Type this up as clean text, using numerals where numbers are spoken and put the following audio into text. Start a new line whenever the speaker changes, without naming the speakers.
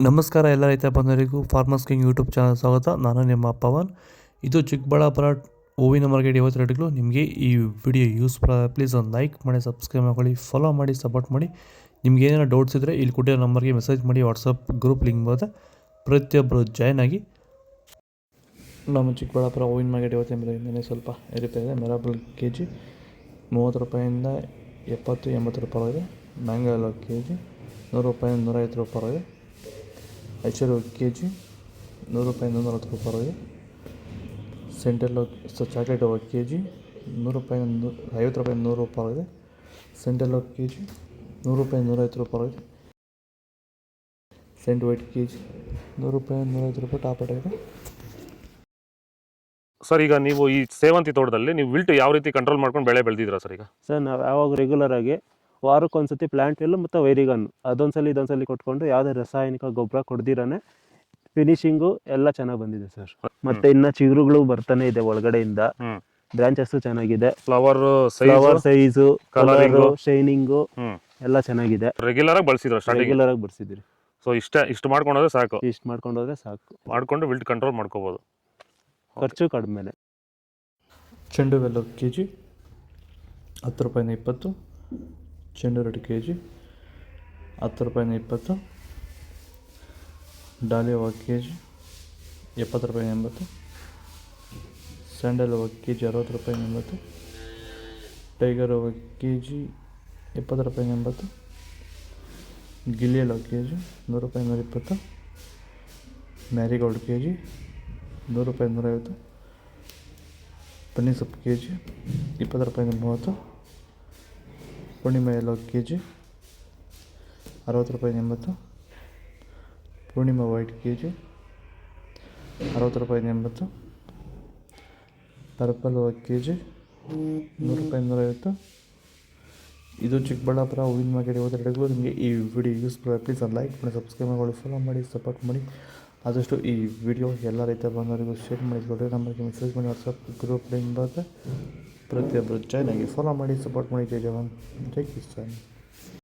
ನಮಸ್ಕಾರ ಎಲ್ಲ ರೈತ ಬಂಧುಗಳಿಗೂ ಫಾರ್ಮರ್ಸ್ ಕಿಂಗ್ ಯೂಟ್ಯೂಬ್ ಚಾನಲ್ ಸ್ವಾಗತ. ನಾನು ನಿಮ್ಮ ಪವನ್. ಇದು ಚಿಕ್ಕಬಳ್ಳಾಪುರ ಹೂವಿನ ಮಾರ್ಕೆಟ್ 22 ನಿಮಗೆ ಈ ವಿಡಿಯೋ ಯೂಸ್ಫುಲ್ ಆದರೆ ಪ್ಲೀಸ್ ಒಂದು ಲೈಕ್ ಮಾಡಿ, ಸಬ್ಸ್ಕ್ರೈಬ್ ಮಾಡ್ಕೊಳ್ಳಿ, ಫಾಲೋ ಮಾಡಿ, ಸಪೋರ್ಟ್ ಮಾಡಿ. ನಿಮ್ಗೆ ಏನಾದ್ರು ಡೌಟ್ಸ್ ಇದ್ದರೆ ಇಲ್ಲಿ ಕೊಟ್ಟಿರೋ ನಂಬರ್ಗೆ ಮೆಸೇಜ್ ಮಾಡಿ. ವಾಟ್ಸಪ್ ಗ್ರೂಪ್ ಲಿಂಕ್ ಬರುತ್ತೆ, ಪ್ರತಿಯೊಬ್ಬರು ಜಾಯ್ನ್ ಆಗಿ. ನಮ್ಮ ಚಿಕ್ಕಬಳ್ಳಾಪುರ ಹೂವಿನ ಮಾರ್ಕೆಟ್ ಇವತ್ತಿನ ಸ್ವಲ್ಪ ಏರಿತಾ ಇದೆ. ಮಿರಾಬಲ್ ಕೆ ಜಿ 30 ರೂಪಾಯಿಂದ 70-80 ರೂಪಾಯಿ ಇದೆ. ಮ್ಯಾಂಗೋ ಎಲ್ಲೋ ಕೆ ಜಿ 100 ರೂಪಾಯಿಂದ 150 ರೂಪಾಯಿ ಇದೆ. ಐಶ್ವರ್ಯ ಕೆ ಜಿ 100 ರೂಪಾಯಿಂದ 140 ರೂಪಾಯಿ ಇದೆ. ಸೆಂಟೆಲ್ಲೋ ಚಾಕ್ಲೇಟ್ ಕೆ ಜಿ 100 ರೂಪಾಯಿಂದ 50 ರೂಪಾಯಿಂದ 100 ರೂಪಾಯಿ ಇದೆ. ಸೆಂಟೆಲ್ಲೋ ಕೆ ಜಿ 100 ರೂಪಾಯಿಂದ 150 ರೂಪಾಯಿ ಇದೆ. ಸೆಂಟ್ ವೈಟ್ ಕೆ ಜಿ 100 ರೂಪಾಯಿಂದ 150 ರೂಪಾಯಿ ಟಾಪ್ ರೇಟ್ ಇದೆ.
ಸರ್, ಈಗ ನೀವು ಈ ಸೇವಂತಿ ತೋಟದಲ್ಲಿ ನೀವು ವಿಲ್ಟ್ ಯಾವ ರೀತಿ ಕಂಟ್ರೋಲ್ ಮಾಡ್ಕೊಂಡು ಬೆಳೆ ಬೆಳೆದಿದ್ದೀರಾ ಸರ್? ಈಗ
ಸರ್ ನಾವು ಯಾವಾಗ ರೆಗ್ಯುಲರ್ ಆಗಿ ವಾರಕ್ಕೊಂದ್ಸತಿ ಪ್ಲಾಂಟ್ ಎಲ್ಲು ಮತ್ತು ವೈರಿಗನ್ ಅದೊಂದ್ಸಲಿ ಇದೊಂದ್ಸಲಿ ಕೊಟ್ಕೊಂಡು ಯಾವುದೇ ರಾಸಾಯನಿಕ ಗೊಬ್ಬರ ಕೊಡ್ದಿರಾನೆ ಫಿನಿಶಿಂಗು ಎಲ್ಲ ಚೆನ್ನಾಗಿ ಬಂದಿದೆ ಸರ್. ಮತ್ತೆ ಇನ್ನ ಚಿಗುರುಗಳು ಬರ್ತಾನೆ ಇದೆ ಒಳಗಡೆಯಿಂದ. ಬ್ರಾಂಚಸ್ ಚೆನ್ನಾಗಿದೆ. ಫ್ಲವರ್ ಸೈಜು, ಕಲರು, ಶೈನಿಂಗು ಎಲ್ಲ ಚೆನ್ನಾಗಿದೆ.
ರೆಗ್ಯುಲರ್ ಆಗಿ ಬಳಸಿದ್ರು,
ರೆಗ್ಯುಲರ್ ಆಗಿ ಬಳಸಿದ್ರಿ.
ಸೊ ಇಷ್ಟು ಮಾಡ್ಕೊಂಡೋದ್ರೆ ಸಾಕು. ಮಾಡ್ಕೊಂಡು ವಿಲ್ಟ್ ಕಂಟ್ರೋಲ್ ಮಾಡ್ಕೋಬಹುದು.
ಖರ್ಚು ಕಡಿಮೆನೆ.
ಚೆಂಡು ಬೆಲ್ಲ ಕೆ ಜಿ 10 ರೂಪಾಯಿಂದ 20. ಚೆಂಡು ರೆಡ್ ಕೆ ಜಿ 10 ರೂಪಾಯಿಂದ 20. ಡಾಲಿ ಹೂವು ಕೆ ಜಿ 70 ರೂಪಾಯಿಂದ 80. ಸ್ಯಾಂಡಲ್ ಹೂವು ಕೆ ಜಿ 60 ರೂಪಾಯಿಂದ 80. ಟೈಗರ್ ಹೂವು ಕೆ ಜಿ 70 ರೂಪಾಯಿಂದ 80. ಗಿಲಿಯಲ್ ಕೆ ಜಿ 100 ರೂಪಾಯಿಂದ 120. ಮ್ಯಾರಿಗೋಲ್ಡ್ ಕೆ ಜಿ 100 ರೂಪಾಯಿಂದ 150. ಪನ್ನೀರ್ ಸೊಪ್ಪು ಕೆ ಜಿ 20 ರೂಪಾಯಿಂದ 30. ಪೂರ್ಣಿಮಾ ಎಲ್ಲೋ ಕೆ ಜಿ 60 ರೂಪಾಯಿಂದ 80. ಪೂರ್ಣಿಮಾ ವೈಟ್ ಕೆ ಜಿ 60 ರೂಪಾಯಿಂದ 80. ಪರ್ಪಲ್ ಕೆ ಜಿ 100 ರೂಪಾಯಿಂದ 150. ಇದು ಚಿಕ್ಕಬಳ್ಳಾಪುರ ಹೂವಿನ ಮಾರ್ಕೆಟ್ 22 ನಿಮಗೆ ಈ ವಿಡಿಯೋ ಯೂಸ್ಫುಲ್ ಪ್ಲೀಸ್ ಒಂದು ಲೈಕ್ ಮಾಡಿ, ಸಬ್ಸ್ಕ್ರೈಬ್ ಮಾಡಿ, ಫಾಲೋ ಮಾಡಿ, ಸಪೋರ್ಟ್ ಮಾಡಿ. ಆದಷ್ಟು ಈ ವಿಡಿಯೋ ಎಲ್ಲ ರೈತ ಬಂದವರಿಗೂ ಶೇರ್ ಮಾಡಿಕೊಡ್ರಿ. ನಮ್ಮಲ್ಲಿ ಮೆಸೇಜ್ ಮಾಡಿ. ವಾಟ್ಸಪ್ ಗ್ರೂಪ್ ಲಿಂಕ್ ಬರುತ್ತೆ, ಪ್ರತಿಯೊಬ್ಬರು ಜಾಯ್ನ್ ಆಗಿ ಫಾಲೋ ಮಾಡಿ, ಸಪೋರ್ಟ್ ಮಾಡಿ. ಜೈ ಜವಾನ್, ಜೈ ಕಿಸಾನ್.